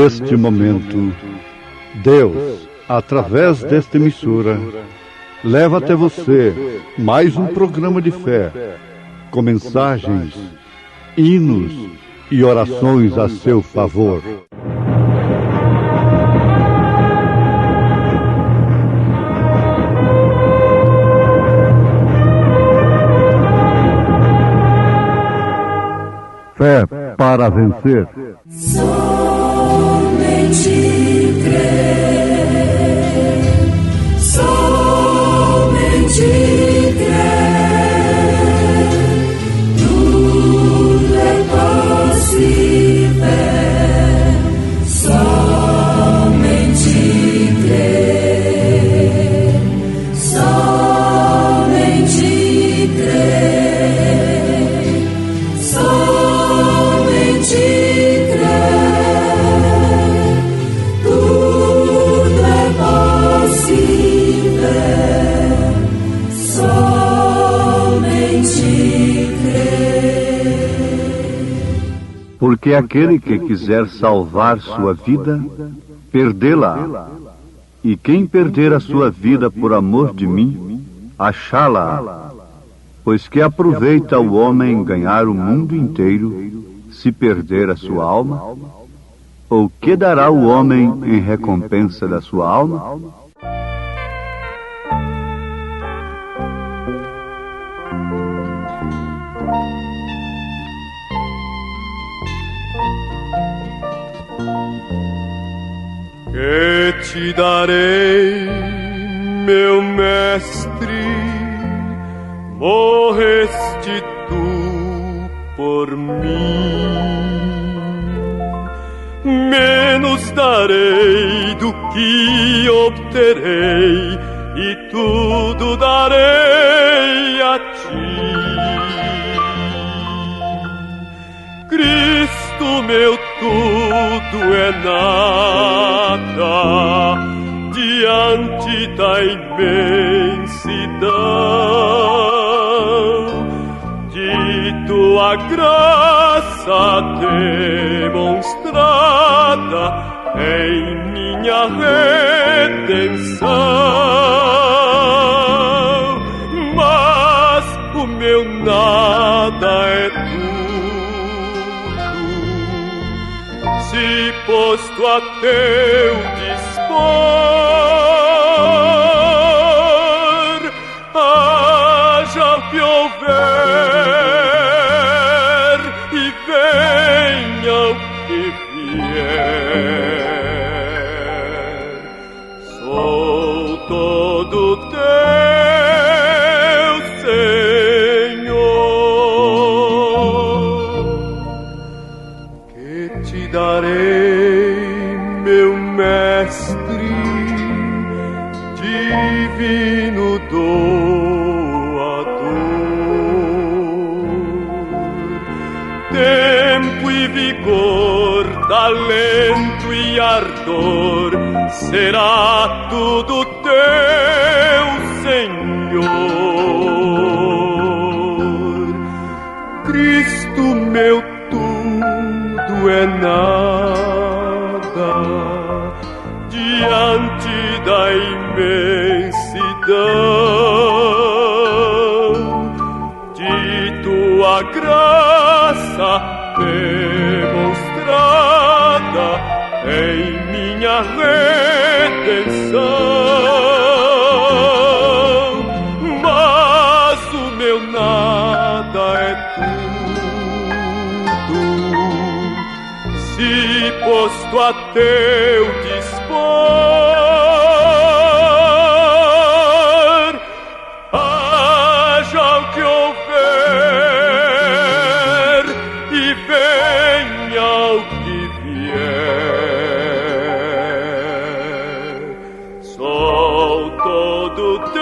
Neste momento, Deus, através desta emissora, leva até você mais um programa de fé, com mensagens, hinos e orações a seu favor. Fé para vencer. Somente crer, somente crer, tudo é possível, somente crer, somente crer, somente porque aquele que quiser salvar sua vida, perdê-la. E quem perder a sua vida por amor de mim, achá-la. Pois que aproveita o homem ganhar o mundo inteiro, se perder a sua alma? Ou que dará o homem em recompensa da sua alma? Que te darei, meu mestre, morreste tu por mim. Menos darei do que obterei, e tudo darei a ti. Cristo, meu tudo é nada diante da imensidão de tua graça demonstrada em minha redenção. Mas o meu nada é se posto a teu dispor, haja o que houver e venha o que vier. Sou todo teu, Senhor. Que te darei, meu mestre, divino doador, tempo e vigor, talento e ardor, será tudo teu, Senhor. Cristo, meu tudo é nada diante da imensidão de tua graça demonstrada em minha redenção. Mas o meu nada é se posto a teu dispor, haja o que houver e venha o que vier. Sou todo teu,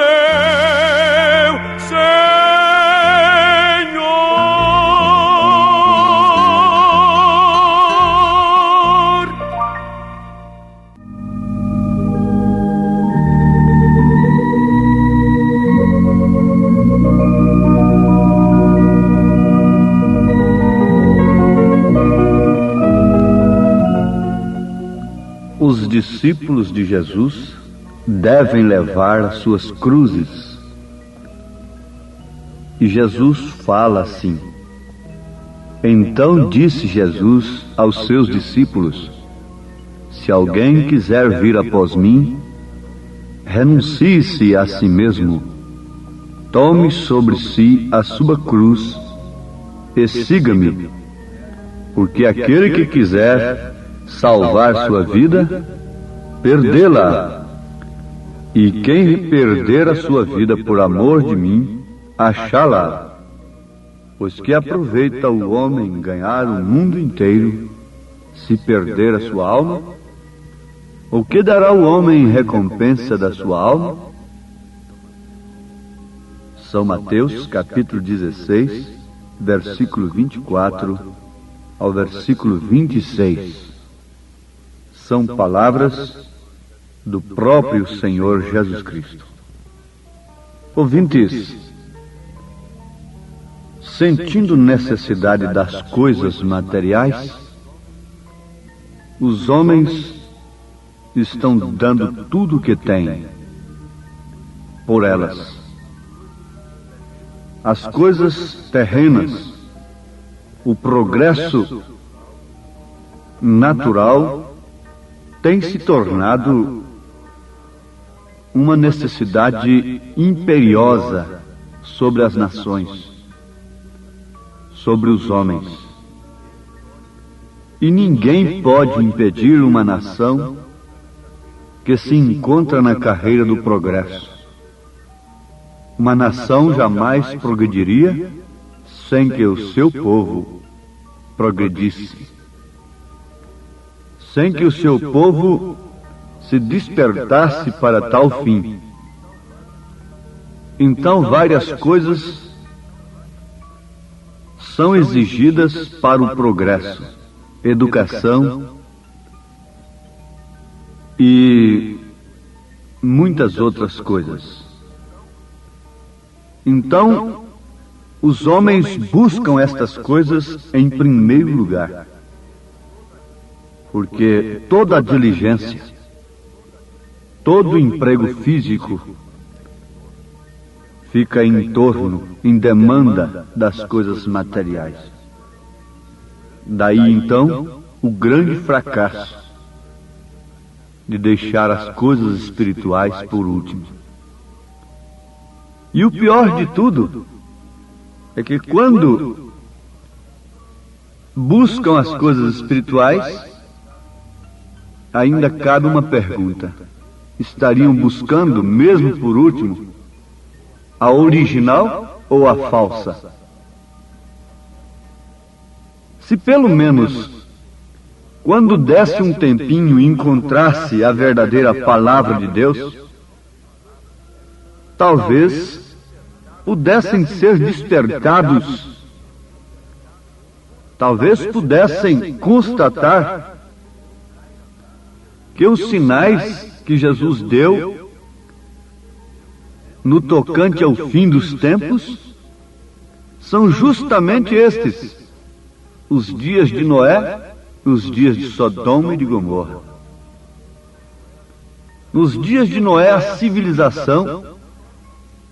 os discípulos de Jesus devem levar as suas cruzes. E Jesus fala assim: Então disse Jesus aos seus discípulos: Se alguém quiser vir após mim, renuncie-se a si mesmo, tome sobre si a sua cruz e siga-me, porque aquele que quiser salvar sua vida, perdê-la, e quem perder a sua vida por amor de mim, achá-la. Pois que aproveita o homem ganhar o mundo inteiro, se perder a sua alma? O que dará o homem em recompensa da sua alma? São Mateus, capítulo 16, versículo 24 ao versículo 26. São palavras do próprio Senhor Jesus Cristo. Ouvintes, sentindo necessidade das coisas materiais, os homens estão dando tudo o que têm por elas. As coisas terrenas, o progresso natural tem se tornado uma necessidade imperiosa sobre as nações, sobre os homens. E ninguém pode impedir uma nação que se encontra na carreira do progresso. Uma nação jamais progrediria sem que o seu povo progredisse, sem que o seu povo se despertasse para tal fim. Então várias coisas são exigidas para o progresso: educação e muitas outras coisas. Então, os homens buscam estas coisas em primeiro lugar, porque toda a diligência, todo o emprego físico fica em torno, em demanda das coisas materiais. Daí então o grande fracasso de deixar as coisas espirituais por último. E o pior de tudo é que quando buscam as coisas espirituais, ainda cabe uma pergunta: estariam buscando, mesmo por último, a original ou a falsa? Se pelo menos, quando desse um tempinho e encontrasse a verdadeira palavra de Deus, talvez pudessem ser despertados, talvez pudessem constatar que os sinais que Jesus deu no tocante ao fim dos tempos são justamente estes: os dias de Noé, os dias de Sodoma e de Gomorra. Nos dias de Noé, a civilização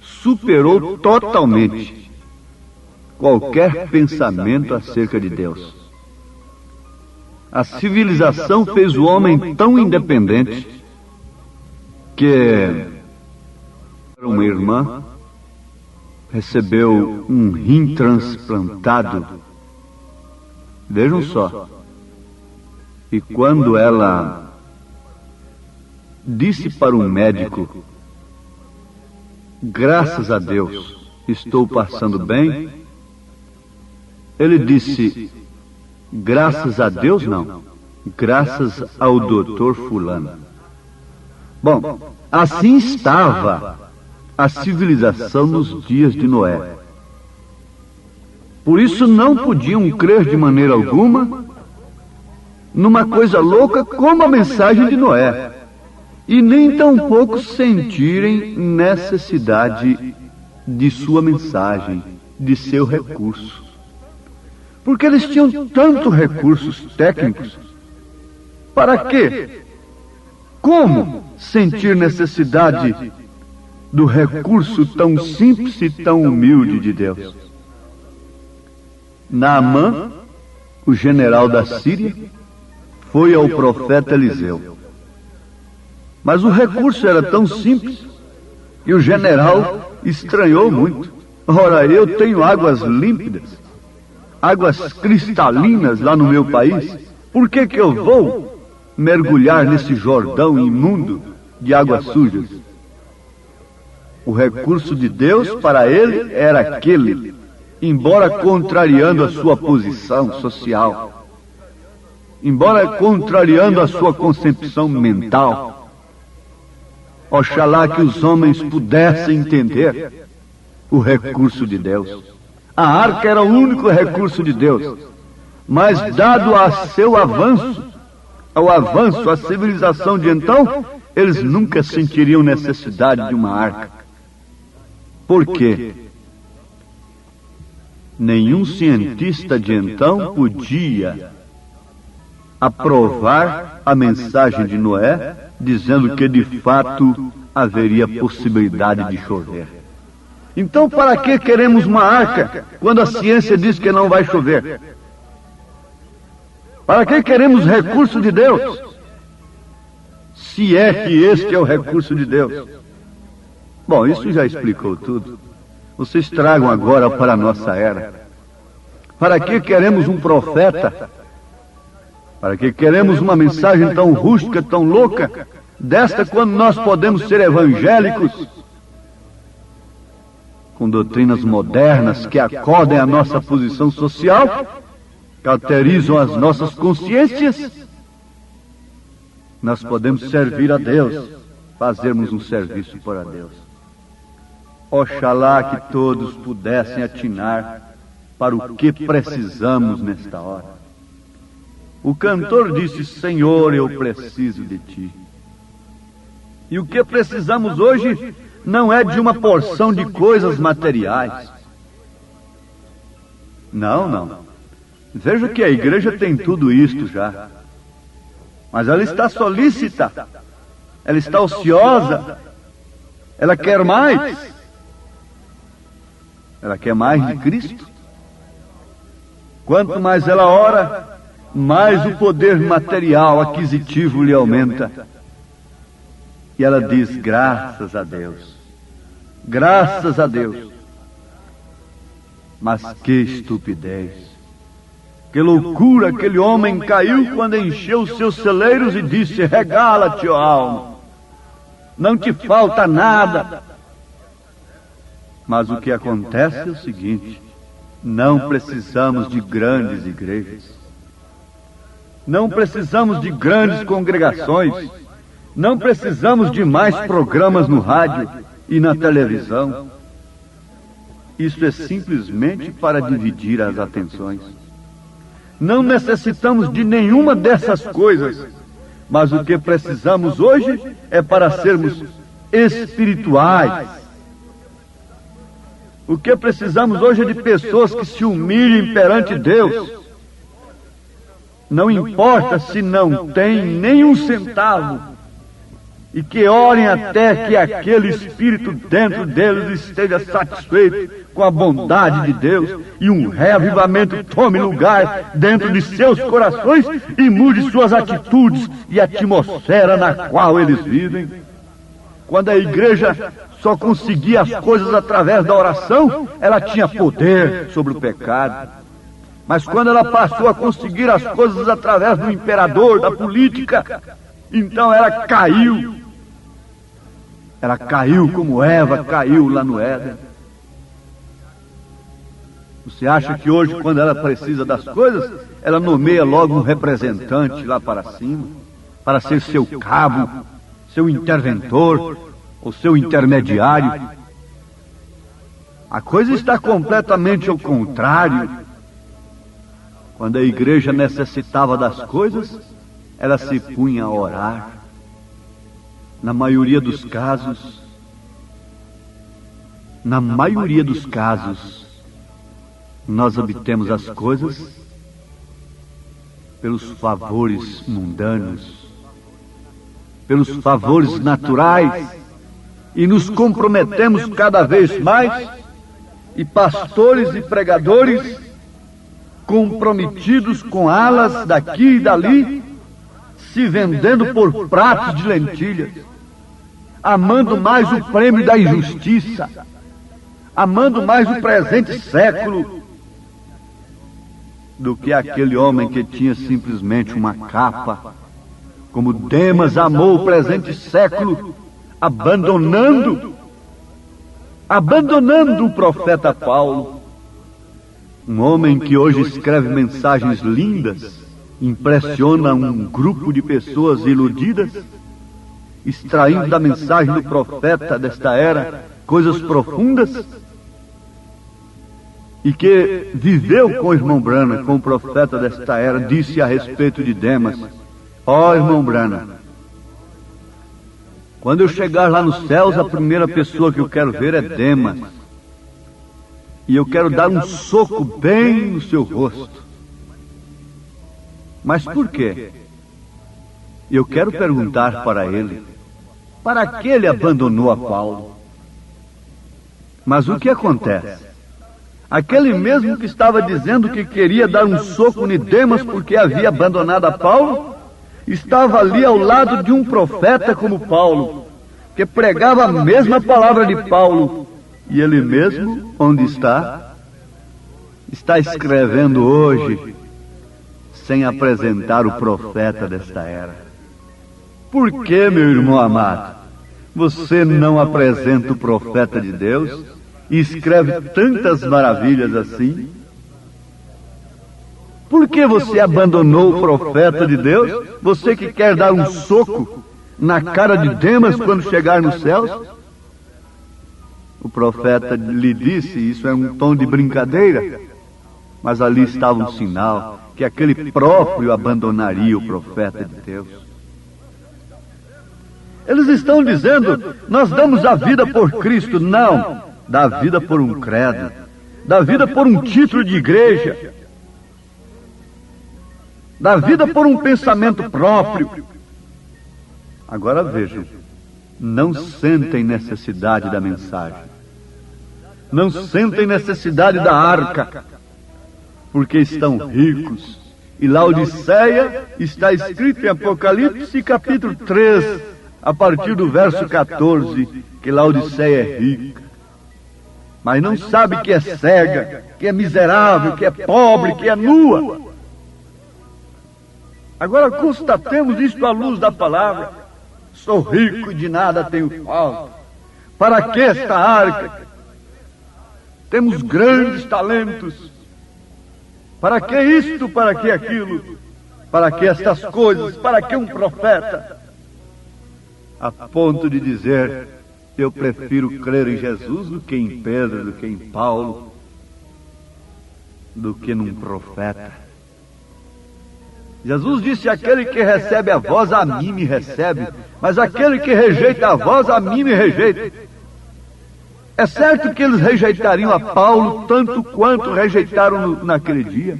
superou totalmente qualquer pensamento acerca de Deus. A civilização fez o homem tão independente que uma irmã recebeu um rim transplantado. Vejam só. E quando ela disse para um médico: graças a Deus, estou passando bem, ele disse: graças a Deus não, graças ao doutor fulano. Bom, assim estava a civilização nos dias de Noé. Por isso não podiam crer de maneira alguma numa coisa louca como a mensagem de Noé, e nem tampouco sentirem necessidade de sua mensagem, de seu recurso. Porque eles tinham tantos recursos técnicos. Para quê? Como sentir necessidade do recurso tão simples e tão humilde de Deus? Naamã, o general da Síria, foi ao profeta Eliseu. Mas o recurso era tão simples e o general estranhou muito. Ora, eu tenho águas límpidas, águas cristalinas lá no meu país. Por que eu vou mergulhar nesse Jordão imundo de águas sujas? O recurso de Deus para ele era aquele, embora contrariando a sua posição social, embora contrariando a sua concepção mental. Oxalá que os homens pudessem entender o recurso de Deus. A arca era o único recurso de Deus, mas dado a seu avanço, ao avanço, à civilização de então, eles nunca sentiriam necessidade de uma arca. Por quê? Nenhum cientista de então podia aprovar a mensagem de Noé, dizendo que de fato haveria possibilidade de chover. Então, para que queremos uma arca quando a ciência diz que não vai chover? Para que queremos recurso de Deus? Se é que este é o recurso de Deus. Bom, isso já explicou tudo. Vocês tragam agora para a nossa era. Para que queremos um profeta? Para que queremos uma mensagem tão rústica, tão louca, desta quando nós podemos ser evangélicos, com doutrinas modernas que acodem a nossa posição social, cauterizam as nossas consciências? Nós podemos servir a Deus, fazermos um serviço para Deus. Oxalá que todos pudessem atinar para o que precisamos nesta hora. O cantor disse: Senhor, eu preciso de Ti. E o que precisamos hoje não é de uma porção de coisas materiais. Não. Veja que a igreja tem tudo isto já. Mas ela está solícita. Ela está ociosa. Ela quer mais. Ela quer mais de Cristo. Quanto mais ela ora, mais o poder material aquisitivo lhe aumenta. E ela diz: graças a Deus. Graças a Deus. Mas que estupidez. Que loucura aquele homem caiu quando encheu os seus celeiros e disse: regala-te, ó alma. Não te falta nada. Mas o que acontece é o seguinte: não precisamos de grandes igrejas. Não precisamos de grandes congregações. Não precisamos de mais programas no rádio e na televisão. Isso é simplesmente para dividir as atenções. Não necessitamos de nenhuma dessas coisas, mas o que precisamos hoje é para sermos espirituais. O que precisamos hoje é de pessoas que se humilhem perante Deus. Não importa se não tem nenhum centavo, e que orem até que aquele espírito dentro deles esteja satisfeito com a bondade de Deus e um reavivamento tome lugar dentro de seus corações e mude suas atitudes e a atmosfera na qual eles vivem. Quando a igreja só conseguia as coisas através da oração, ela tinha poder sobre o pecado. Mas quando ela passou a conseguir as coisas através do imperador, da política, então ela caiu. Ela caiu como Eva caiu lá no Éden. Você acha que hoje, quando ela precisa das coisas, ela nomeia logo um representante lá para cima, para ser seu cabo, seu interventor, ou seu intermediário? A coisa está completamente ao contrário. Quando a igreja necessitava das coisas, ela se punha a orar. Na maioria dos casos, nós obtemos as coisas pelos favores mundanos, pelos favores naturais e nos comprometemos cada vez mais, e pastores e pregadores comprometidos com alas daqui e dali, se vendendo por pratos de lentilhas, amando mais o prêmio da injustiça, amando mais o presente século do que aquele homem que tinha simplesmente uma capa, como Demas amou o presente século, abandonando o profeta Paulo, um homem que hoje escreve mensagens lindas, impressiona um grupo de pessoas iludidas, extraindo da mensagem do profeta desta era coisas profundas, e que viveu com o irmão Branham, com o profeta desta era, disse a respeito de Demas: ó irmão Branham, quando eu chegar lá nos céus, a primeira pessoa que eu quero ver é Demas, e eu quero dar um soco bem no seu rosto. Mas por quê? Eu quero perguntar para ele, para que ele abandonou a Paulo? Mas o que acontece? Aquele mesmo que estava dizendo que queria dar um soco em Demas porque havia abandonado a Paulo, estava ali ao lado de um profeta como Paulo, que pregava a mesma palavra de Paulo, e ele mesmo, onde está? Está escrevendo hoje, sem apresentar o profeta desta era. Por que, meu irmão amado, você não apresenta o profeta de Deus e escreve tantas maravilhas assim? Por que você abandonou o profeta de Deus? Você que quer dar um soco na cara de Demas quando chegar nos céus? O profeta lhe disse, isso é um tom de brincadeira, mas ali estava um sinal que aquele próprio abandonaria o profeta de Deus. Eles estão dizendo, nós damos a vida por Cristo. Não, dá vida por um credo, dá vida por um título de igreja, dá vida por um pensamento próprio. Agora vejam, não sentem necessidade da mensagem, não sentem necessidade da arca, porque estão ricos. E Laodiceia está escrito em Apocalipse capítulo 3, a partir do verso 14, que Laodiceia é rica, mas não sabe que é cega, que é miserável, que é pobre, que é nua. Agora constatemos isto à luz da palavra. Sou rico e de nada tenho falta. Para que esta arca? Temos grandes talentos. Para que isto? Para que aquilo? Para que estas coisas? Para que um profeta? A ponto de dizer, eu prefiro crer em Jesus do que em Pedro, do que em Paulo, do que num profeta. Jesus disse, aquele que recebe a voz, a mim me recebe, mas aquele que rejeita a voz, a mim me rejeita. É certo que eles rejeitariam a Paulo tanto quanto rejeitaram naquele dia,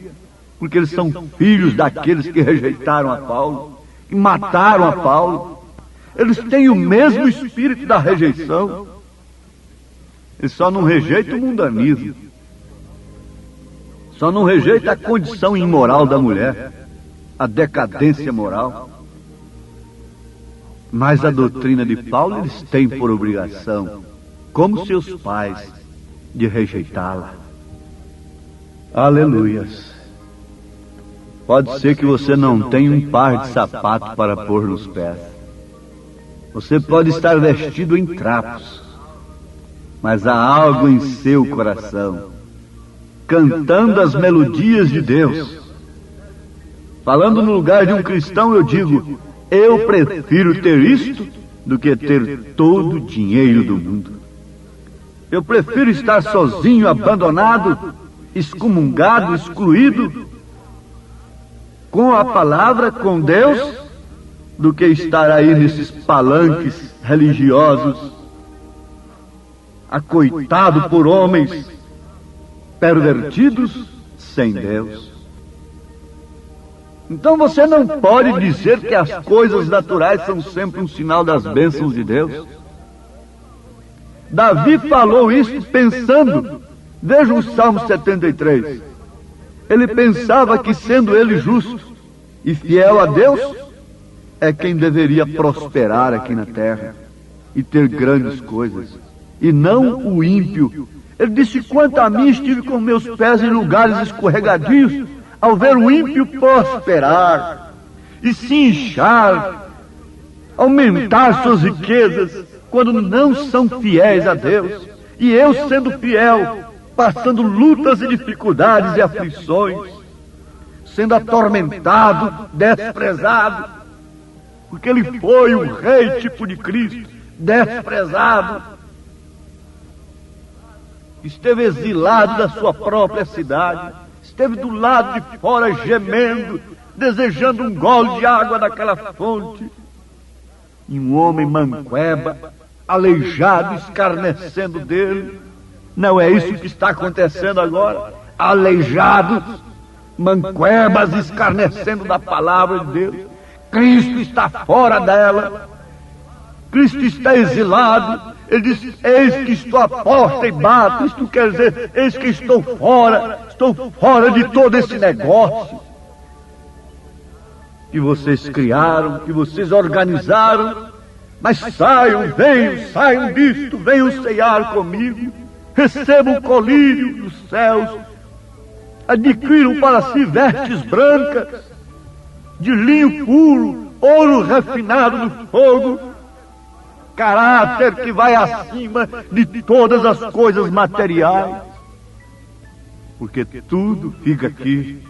porque eles são filhos daqueles que rejeitaram a Paulo, que mataram a Paulo. Eles têm o mesmo espírito da rejeição. Eles só não rejeitam o mundanismo, só não rejeitam a condição imoral da mulher, a decadência moral. Mas a doutrina de Paulo eles têm por obrigação, como seus pais, de rejeitá-la. Aleluias. Pode ser que você não tenha um par de sapato para pôr nos pés. Você pode estar vestido em trapos, mas há algo em seu coração, cantando as melodias de Deus. Falando no lugar de um cristão, eu digo, eu prefiro ter isto do que ter todo o dinheiro do mundo. Eu prefiro estar sozinho, abandonado, excomungado, excluído, com a palavra, com Deus, do que estar aí nesses palanques religiosos, acoitado por homens pervertidos sem Deus. Então você não pode dizer que as coisas naturais são sempre um sinal das bênçãos de Deus. Davi falou isso pensando. Veja o Salmo 73. Ele pensava que, sendo ele justo e fiel a Deus, é quem deveria prosperar aqui na terra e ter grandes coisas, e não o ímpio. Ele disse: quanto a mim, estive com meus pés em lugares escorregadios, ao ver o ímpio prosperar e se inchar, aumentar suas riquezas, quando não são fiéis a Deus. E eu, sendo fiel, passando lutas e dificuldades e aflições, sendo atormentado, desprezado, porque ele foi o rei tipo de Cristo, desprezado, esteve exilado da sua própria cidade, esteve do lado de fora gemendo, desejando um gole de água daquela fonte. E um homem manqueba, aleijado, escarnecendo dele. Não é isso que está acontecendo agora? Aleijados, manquebas, escarnecendo da palavra de Deus. Cristo está fora dela. Cristo está exilado. Ele diz: eis que estou à porta e bato. Isto quer dizer, eis que estou fora de todo esse negócio que vocês criaram, que vocês organizaram. Mas saiam disto, venham ceiar comigo, recebam o colírio dos céus, adquiram para si vestes brancas, de linho puro, ouro refinado no fogo, caráter que vai acima de todas as coisas materiais, porque tudo fica aqui.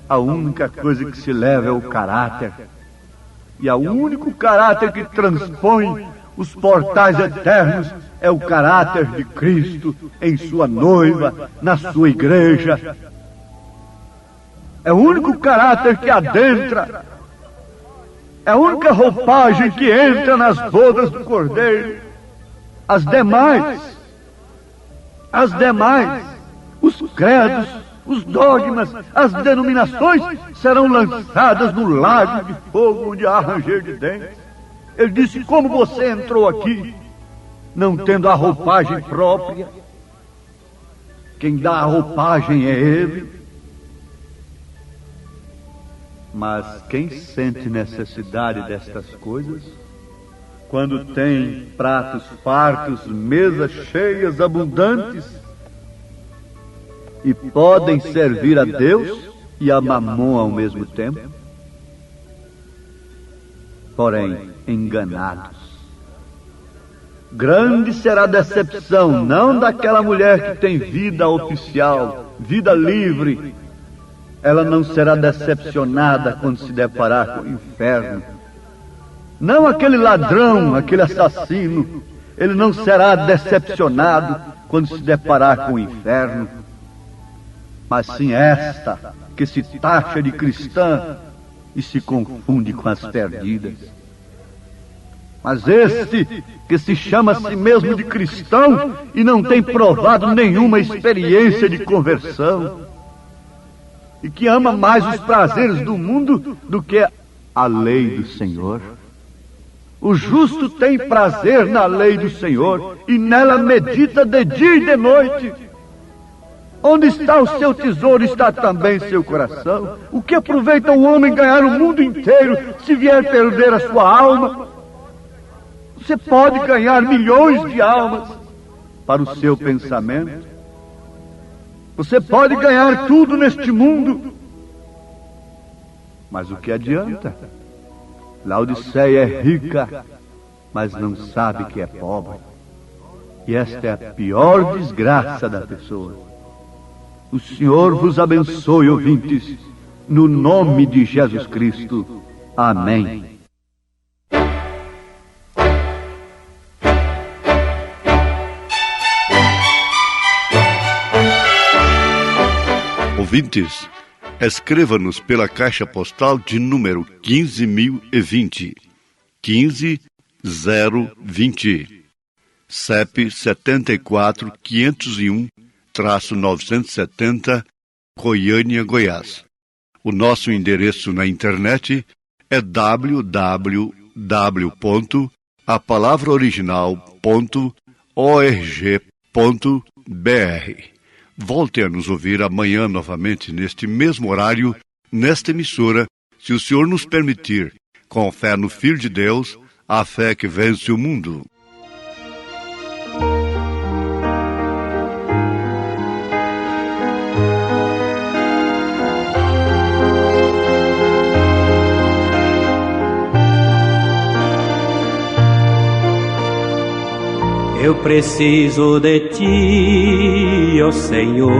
A única coisa que se leva é o caráter, e o único caráter que transpõe os portais eternos é o caráter de Cristo em sua noiva, na sua igreja. É o único caráter que adentra, é a única roupagem que entra nas bodas do Cordeiro. As demais, os credos, os dogmas, as denominações serão lançadas no lago de fogo onde há ranger de dentes. Ele disse: como você entrou aqui, não tendo a roupagem própria? Quem dá a roupagem é Ele. Mas quem sente necessidade destas coisas, quando tem pratos fartos, mesas cheias, abundantes, e podem servir a Deus e a Mamon ao mesmo tempo, porém enganados. Grande será a decepção, não daquela mulher que tem vida oficial, vida livre. Ela não será decepcionada quando se deparar com o inferno. Não aquele ladrão, aquele assassino, ele não será decepcionado quando se deparar com o inferno. Mas sim esta, que se taxa de cristã e se confunde com as perdidas. Mas este, que se chama a si mesmo de cristão e não tem provado nenhuma experiência de conversão, e que ama mais os prazeres do mundo do que a lei do Senhor. O justo tem prazer na lei do Senhor e nela medita de dia e de noite. Onde está o seu tesouro, está também seu coração. O que aproveita o homem ganhar o mundo inteiro se vier perder a sua alma? Você pode ganhar milhões de almas para o seu pensamento. Você pode ganhar tudo neste mundo. Mas o que adianta? Laodiceia é rica, mas não sabe que é pobre. E esta é a pior desgraça da pessoa. O Senhor vos abençoe, ouvintes, no nome de Jesus Cristo. Amém. Ouvintes, escreva-nos pela caixa postal de número 15.020, 15020, CEP 74.501-970, Goiânia, Goiás. O nosso endereço na internet é www.apalavraoriginal.org.br. Volte a nos ouvir amanhã novamente neste mesmo horário, nesta emissora, se o Senhor nos permitir, com fé no Filho de Deus, a fé que vence o mundo. Eu preciso de ti, ó Senhor,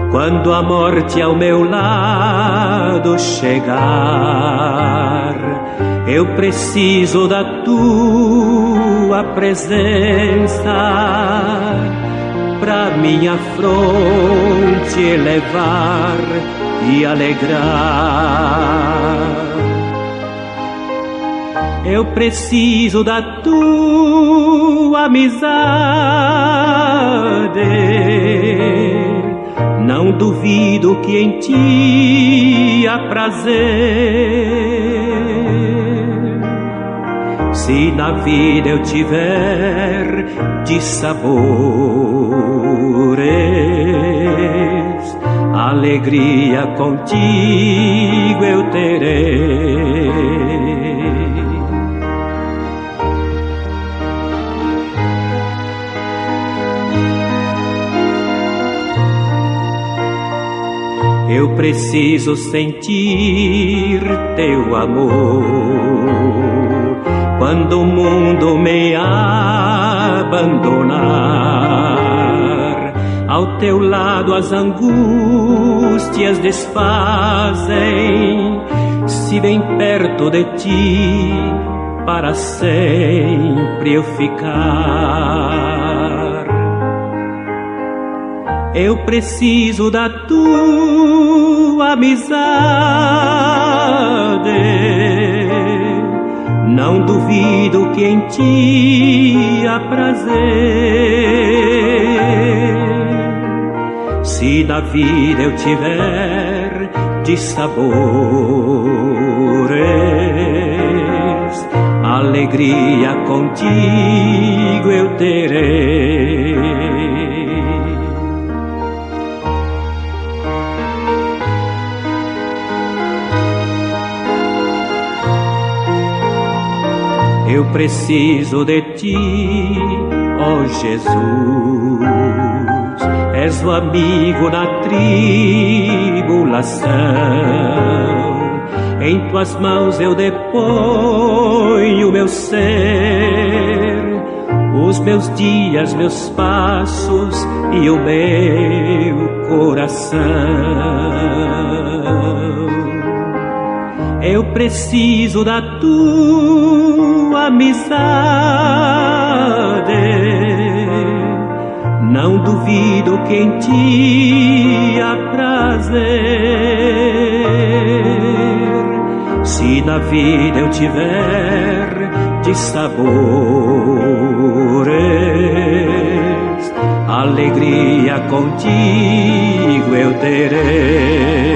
quando a morte ao meu lado chegar. Eu preciso da tua presença pra minha fronte elevar e alegrar. Eu preciso da tua amizade, não duvido que em ti há prazer. Se na vida eu tiver dissabores, alegria contigo eu terei. Eu preciso sentir teu amor quando o mundo me abandonar. Ao teu lado as angústias desfazem, se bem perto de ti para sempre eu ficar. Eu preciso da tua amizade, não duvido que em ti há prazer. Se na vida eu tiver dissabores, alegria contigo eu terei. Eu preciso de ti, ó Jesus, és o amigo na tribulação. Em tuas mãos eu deponho o meu ser, os meus dias, meus passos e o meu coração. Eu preciso da tua amizade, não duvido que em ti há prazer. Se na vida eu tiver dissabores, alegria contigo eu terei.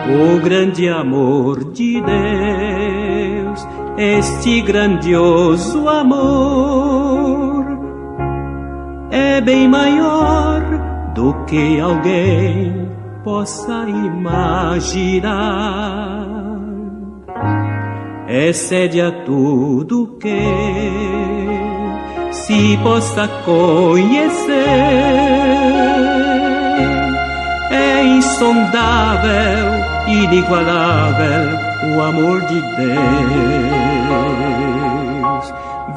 O grande amor de Deus, este grandioso amor, é bem maior do que alguém possa imaginar. Excede a tudo que se possa conhecer. É insondável, inigualável o amor de Deus.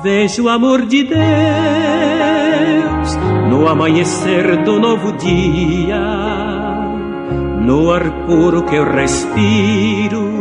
Vejo o amor de Deus no amanhecer do novo dia, no ar puro que eu respiro,